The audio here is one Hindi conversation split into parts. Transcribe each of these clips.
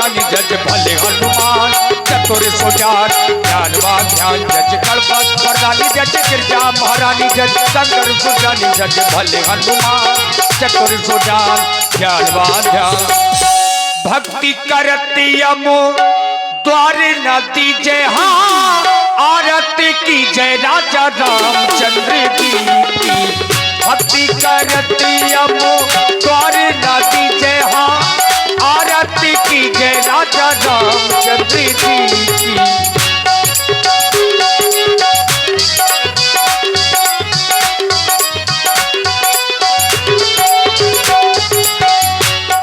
जानी जज भले हनुमान चतुर सुजान ज्ञानवान ध्यान जज गणपत वरदानी जज गिरजा महारानी जज शंकर सुजानी जज भले हनुमान चतुर सुजान ज्ञानवान ध्यान भक्ति करती अमो द्वार न दीजे हाँ आरती की जय राजा रामचंद्र की भक्ति करती अमो द्वार न दीजे हाँ आरती की जय राजा रामचंद्र की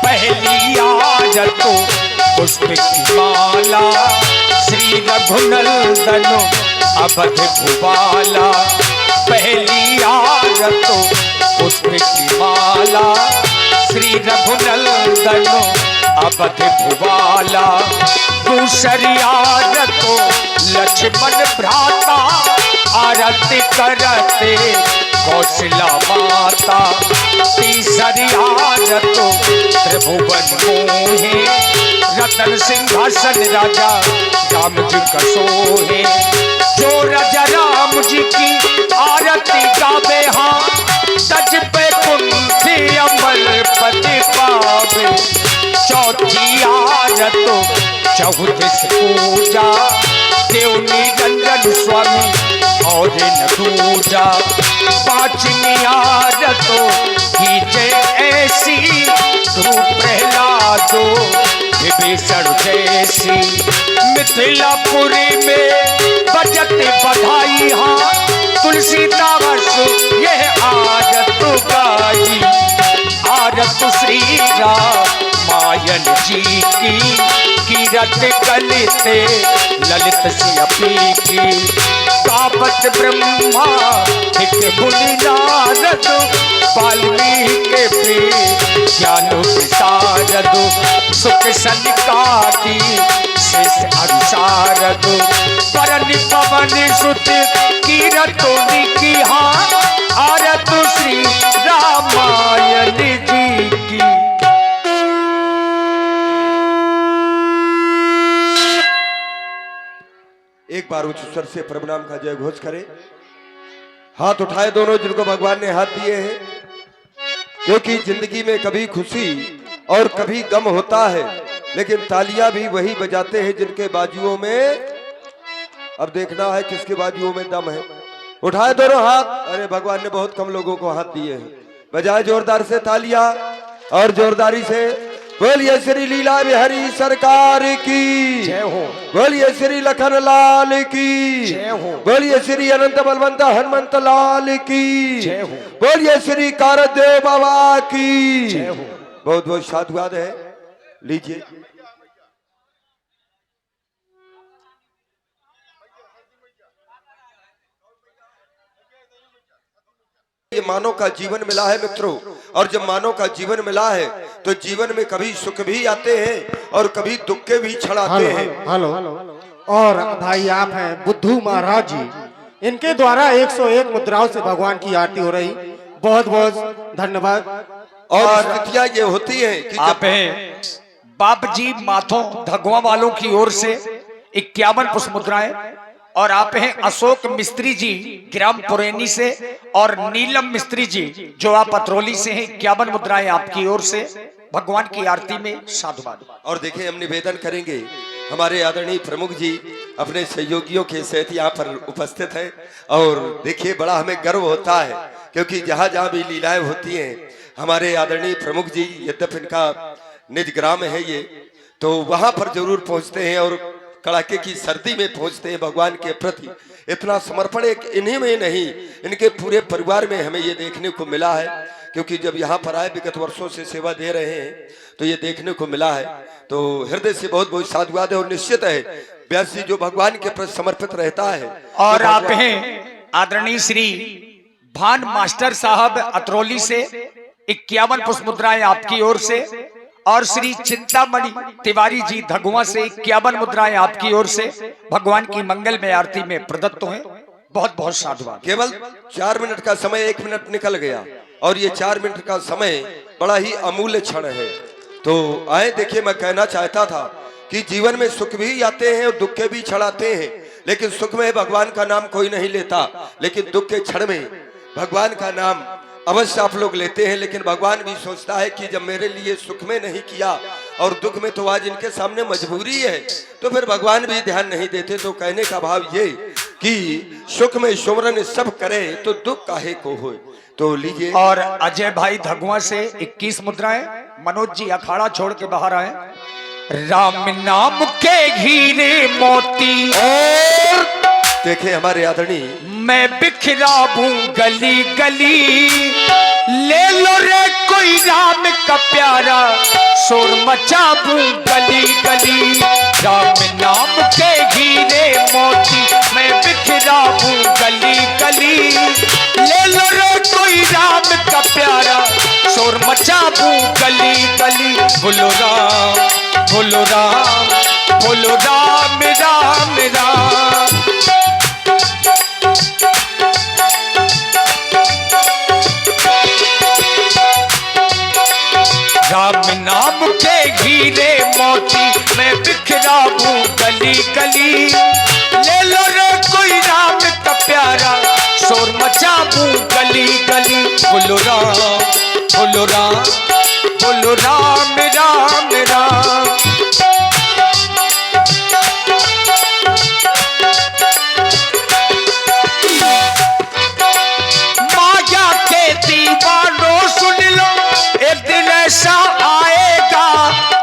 पहली आरतो पुष्प की माला श्री रघुनंदन अवध भुवाला पहली आरतो पुष्प की माला श्री रघुनंदन अवध भुवाला दूसरी आरतो लक्ष्मण भ्राता आरती करते कौशला माता तीसरी आरतो त्रिभुवन मोहे रतन सिंहासन राजा राम जी का सोहे जो राजा राम जी की आरती गावे हाँ तज पे कुंठी अमल पति पावे चौथी आरतो चौदस पूजा देव निरंजन स्वामी और न दूजा पांचवी आरतो कीजे ऐसी ध्रुव प्रहलादो विभीषण जैसी मिथिलापुरी में बजट बधाई हाँ तुलसीदास यह आरत गाई आरत श्री रामायण जी की कीरत कलिते ललित सिंह की कावत ब्रह्मा एक मुनि नारद वाल्मीकि के ज्ञान विशारद सुख सनिकाति शेष अनुसारद परनि पवन सुत कीरतो की हाँ आरत श्री रामायण जी की। एक बार उच्च स्वर से प्रभु नाम का जय घोष करें। हाथ उठाए दोनों जिनको भगवान ने हाथ दिए हैं, क्योंकि जिंदगी में कभी खुशी और कभी गम होता है, लेकिन तालियां भी वही बजाते हैं जिनके बाजुओं में, अब देखना है किसके बाजुओं में दम है। उठाए दोनों हाथ। अरे भगवान ने बहुत कम लोगों को हाथ दिए हैं। बजाए जोरदार से तालियां और जोरदारी से बोलिए श्री लीला बिहारी सरकार की जय हो। बोलिए श्री लखन लाल की जय हो। बोलिए श्री अनंत बलवंत हनुमंत लाल की जय हो। बोलिए श्री कारदेव बाबा की जय हो। बहुत बहुत साधुवाद है। लीजिए। ये मानव का जीवन मिला है मित्रों, और जब मानव का जीवन मिला है तो जीवन में कभी सुख भी आते हैं और कभी दुख के भी क्षण आते हैं। हेलो और भाई आप हैं बुद्धू महाराज जी, इनके द्वारा 101 मुद्राओं से भगवान की आरती हो रही। बहुत बहुत धन्यवाद। और स्थितियां ये होती हैं कि आप हैं बाप जी माथों धगवा वालों की ओर से 51 पुष्प मुद्राएं, और आप हैं अशोक मिस्त्री जी ग्राम पुरैनी से, और नीलम मिस्त्री जी जो आप पथरौली से हैं 51 मुद्राएं आपकी ओर से भगवान की आरती में साधुवाद। और देखिए हम निवेदन करेंगे, हमारे आदरणीय प्रमुख जी अपने सहयोगियों के सहित यहाँ पर उपस्थित हैं, और देखिए बड़ा हमें गर्व होता है क्योंकि जहाँ जहाँ भी लीलाएं होती हैं हमारे आदरणीय प्रमुख जी, यद्यप इनका निज ग्राम है ये, तो वहां पर जरूर पहुंचते हैं और कड़ाके की सर्दी में पहुंचते हैं भगवान के प्रति। इतना समर्पण एक इन्हीं में नहीं, इनके पूरे परिवार में हमें ये देखने को मिला है, क्योंकि जब यहाँ पर आए विगत वर्षों से सेवा दे रहे हैं तो ये देखने को मिला है। तो हृदय से बहुत बहुत साधुवाद है, और निश्चित है व्यास जी जो भगवान के प्रति समर्पित रहता है। और तो आप हैं आदरणीय श्री भान मास्टर साहब अतरौली से 51 पुष्प मुद्राएं आपकी ओर से, और श्री चिंतामणि तिवारी जी धगुआ से 51 मुद्राएं आपकी ओर से भगवान की मंगल में आरती में प्रदत्त हुए। बहुत बहुत साधुवाद। केवल 4 मिनट का समय 1 मिनट निकल गया, और ये 4 मिनट का समय बड़ा ही अमूल्य क्षण है। तो आए देखिए, मैं कहना चाहता था कि जीवन में सुख भी आते हैं और दुख के भी क्षण आते हैं, लेकिन सुख में भगवान का नाम कोई नहीं लेता, लेकिन दुख के क्षण में भगवान का नाम अवश्य आप लोग लेते हैं। लेकिन भगवान भी सोचता है कि जब मेरे लिए सुख में नहीं किया और दुख में तो आज इनके सामने मजबूरी है, तो फिर भगवान भी ध्यान नहीं देते। तो कहने का भाव ये कि सुख में सुमरन सब करे तो दुख काहे को होए। तो लीजिए। और अजय भाई धगुआ से 21 मुद्राएं। मनोज जी अखाड़ा छोड़ के बाहर आए। राम नाम के हीरे मोती और देखे हमारे आदरणीय, मैं बिखरा हूँ गली गली, ले लो रे कोई राम का प्यारा, शोर मचा दूं गली गली। राम नाम के हीरे मोती मैं बिखरा हूँ गली गली, ले लो रे कोई राम का प्यारा, शोर मचा दूं गली गली। बोलो राम बोलो राम बोलो राम राम राम। राम नाम के हीरे मोती मैं बिखरा हूँ गली गली, ले लो रे कोई राम का प्यारा, शोर मचा दूं गली गली। बोलो राम बोलो राम बोलो राम राम राम। माया के दीवानों सुन लो, एक दिन ऐसा आएगा,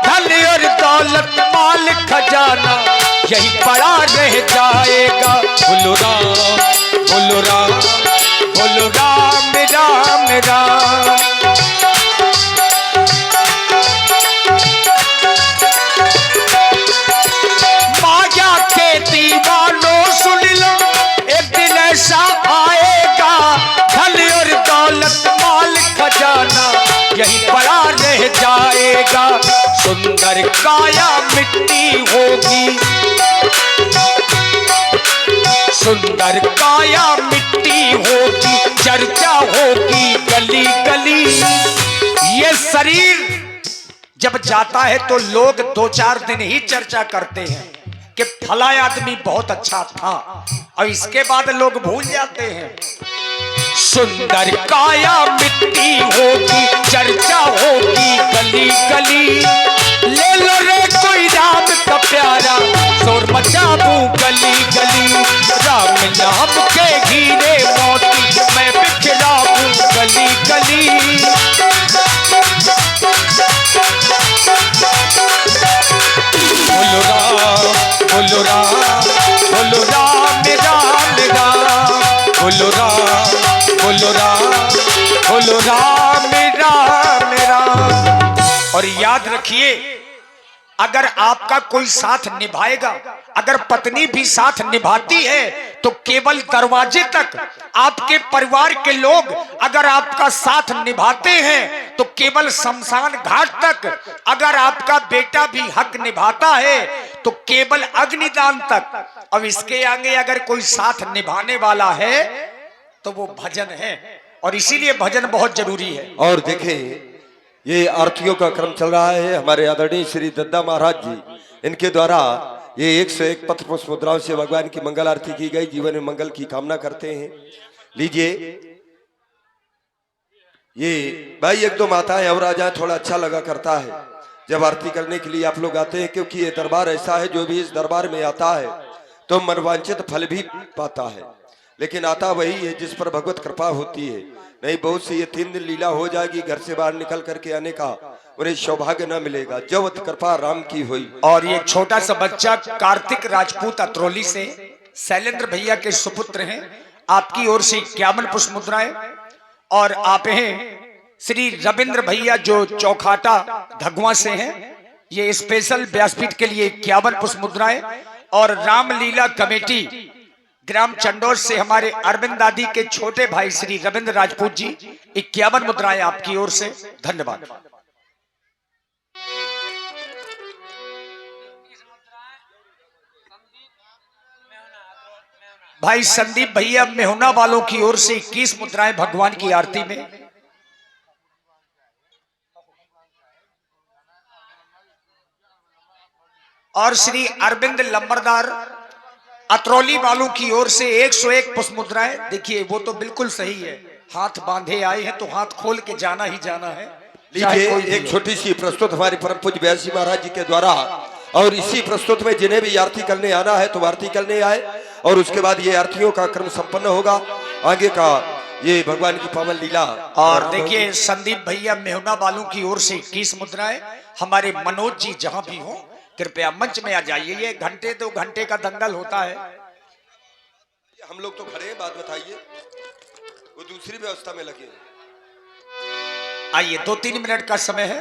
धन और दौलत माल खजाना यही पड़ा रह जाएगा। बोलो राम बोलो राम बोलो राम राम राम। माया के दीवानों सुन लो, एक दिन ऐसा आएगा, धन और दौलत माल खजाना यही पड़ा रह जाएगा। सुंदर काया मिट्टी होगी, सुंदर काया मिट्टी होगी, चर्चा होगी गली गली। ये शरीर जब जाता है तो लोग 2-4 दिन ही चर्चा करते हैं कि फला आदमी बहुत अच्छा था, और इसके बाद लोग भूल जाते हैं। सुंदर काया मिट्टी होगी, चर्चा होगी गली गली, ले लो रे कोई राम का प्यारा, शोर मचा दूं गली गली। राम नाम के हीरे मोती मैं बिखरा हूँ गली गली। बोलो राम बोलो राम बोलो राम राम राम। बोलो राम बोलो राम बोलो राम राम राम। और याद रखिए, अगर आपका कोई साथ निभाएगा, अगर पत्नी भी साथ निभाती है, तो केवल दरवाजे तक आपके परिवार के लोग अगर आपका साथ निभाते हैं, तो केवल शमशान घाट तक अगर आपका बेटा भी हक निभाता है, तो केवल अग्निदान तक। अब इसके आगे अगर कोई साथ निभाने वाला है तो वो भजन है, और इसीलिए भजन बहुत जरूरी है। और देखें, ये आरतियों का क्रम चल रहा है। हमारे आदरणीय श्री दद्दा महाराज जी, इनके द्वारा ये 101 पत्र पुष्प मुद्राओं से भगवान की मंगल आरती की गई। जीवन में मंगल की कामना करते हैं। लीजिए, ये भाई 1-2 माताएं और आ जाए, थोड़ा अच्छा लगा करता है जब आरती करने के लिए आप लोग आते हैं, क्योंकि ये दरबार ऐसा है, जो भी इस दरबार में आता है तो मनवांछित फल भी पाता है। लेकिन आता वही है जिस पर भगवत कृपा होती है। नहीं, बहुत सी ये 3 दिन लीला हो जाएगी, घर से बाहर निकल करके आने का उन्हें सौभाग्य न मिलेगा। जवत कृपा राम की हुई। और ये छोटा सा बच्चा कार्तिक राजपूत अतरौली से शैलेंद्र भैया के सुपुत्र हैं। आपकी ओर से 51 पुष्प मुद्राएं। और आप हैं श्री रविंद्र भैया जो चौखाटा धगुआ से हैं, ये स्पेशल व्यासपीठ के लिए 51 पुष्प मुद्राएं। और रामलीला कमेटी ग्राम चंडोर से हमारे अरविंद दादी के छोटे भाई श्री रविंद्र राजपूत जी 51 मुद्राएं आपकी ओर से। धन्यवाद। भाई संदीप भैया मेहुना वालों की ओर से 21 मुद्राएं भगवान की आरती में। और श्री अरविंद लंबरदार अतरौली वालों की ओर से 101 पुष्प मुद्राएं। देखिए वो तो बिल्कुल सही है, हाथ बांधे आए हैं तो हाथ खोल के जाना ही जाना है। लीजिए एक छोटी सी प्रस्तुत हमारे परम पूज्य व्यासी महाराज जी के द्वारा, और इसी प्रस्तुत में जिन्हें भी आरती करने आना है तो आरती करने आए, और उसके बाद ये आरतियों का क्रम संपन्न होगा। आगे का ये भगवान की पावन लीला। और देखिए संदीप भैया मेहुना वालों की ओर से 21 मुद्राएं। हमारे मनोज जी जहां भी हो कृपया मंच में आ जाइए, ये घंटे 2 घंटे का दंगल होता है। हम लोग तो खड़े हैं, बात बताइए, वो दूसरी व्यवस्था में लगे हैं। आइए 2-3 मिनट का समय है।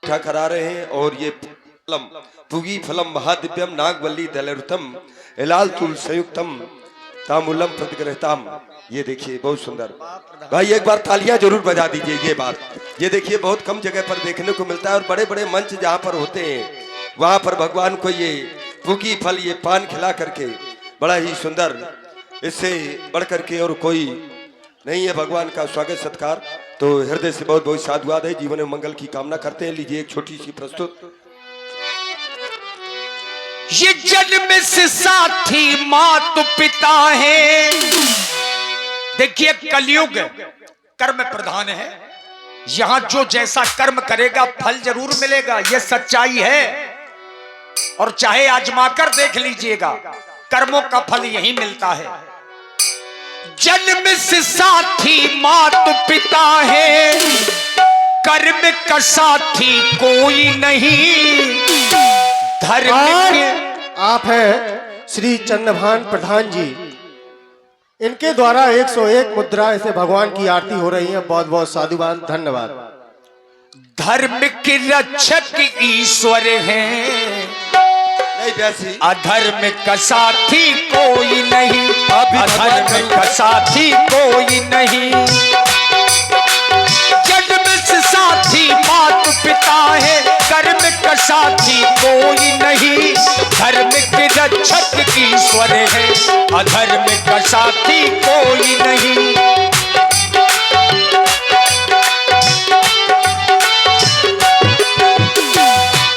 क्या करा रहे हैं, और ये फलम पुगी फलम महादिव्यम नागवल्ली दलरुतम एलाल तुल संयुक्तम तामुलम प्रतिग्रहताम। ये देखिए बहुत सुंदर भाई, एक बार तालियां जरूर बजा दीजिए। ये बात ये देखिए बहुत कम जगह पर देखने को मिलता है, और बड़े बड़े मंच जहाँ पर होते हैं वहां पर भगवान को ये पुगी फल, ये पान खिला करके बड़ा ही सुंदर, इससे बढ़ करके और कोई नहीं है भगवान का स्वागत सत्कार। तो हृदय से बहुत बहुत साधुवाद है, जीवन में मंगल की कामना करते हैं। लीजिए एक छोटी सी प्रस्तुत। ये जन्म से साथी मात पिता है। देखिए कलयुग कर्म प्रधान है, यहां जो जैसा कर्म करेगा फल जरूर मिलेगा, यह सच्चाई है। और चाहे आजमा कर देख लीजिएगा, कर्मों का फल यही मिलता है। जन्म से साथी मात पिता है, कर्म का साथी कोई नहीं। धर्म आप है श्री चंद्रभान प्रधान जी, इनके द्वारा 101 मुद्रा से भगवान की आरती हो रही है। बहुत बहुत साधुवाद, धन्यवाद। धर्म के रक्षक ईश्वर हैं, अधर्म का साथी कोई नहीं। अधर्म का साथी कोई नहीं। जन्म से साथी मात पिता है, कर्म का साथी कोई नहीं। धर्म के रक्षक ईश्वर है, अधर्म का साथी कोई नहीं।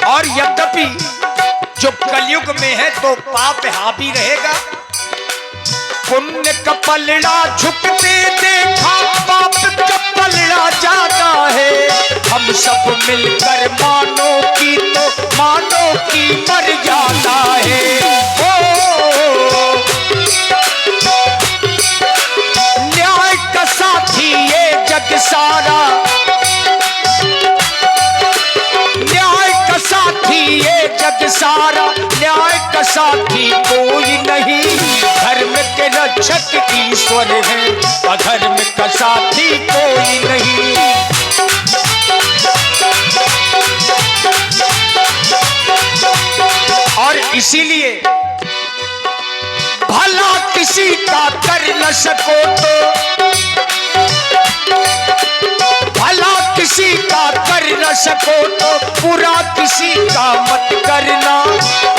और यद्यपि जो कलयुग में है तो पाप हावी रहेगा। पुण्य का पलड़ा झुकते देखा, पाप का पलड़ा जाता है। हम सब मिलकर मानो की तो मानो की मर जाता है। न्याय का साथी ये जग सारा, न्याय का साथी ये जग सारा। न्याय का साथी कोई नहीं। धर्म के रक्षक ईश्वर है, अधर्म का साथी कोई नहीं। और इसीलिए भला किसी का कर न सको तो, भला किसी का कर न सको तो बुरा किसी का मत करना।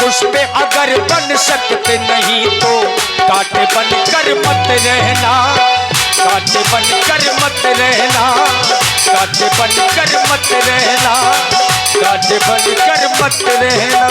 उस पे अगर बन सकते नहीं तो कांटे बन कर मत रहना। कांटे बन कर मत रहना। कांटे बन कर मत रहना। कांटे बन कर मत रहना।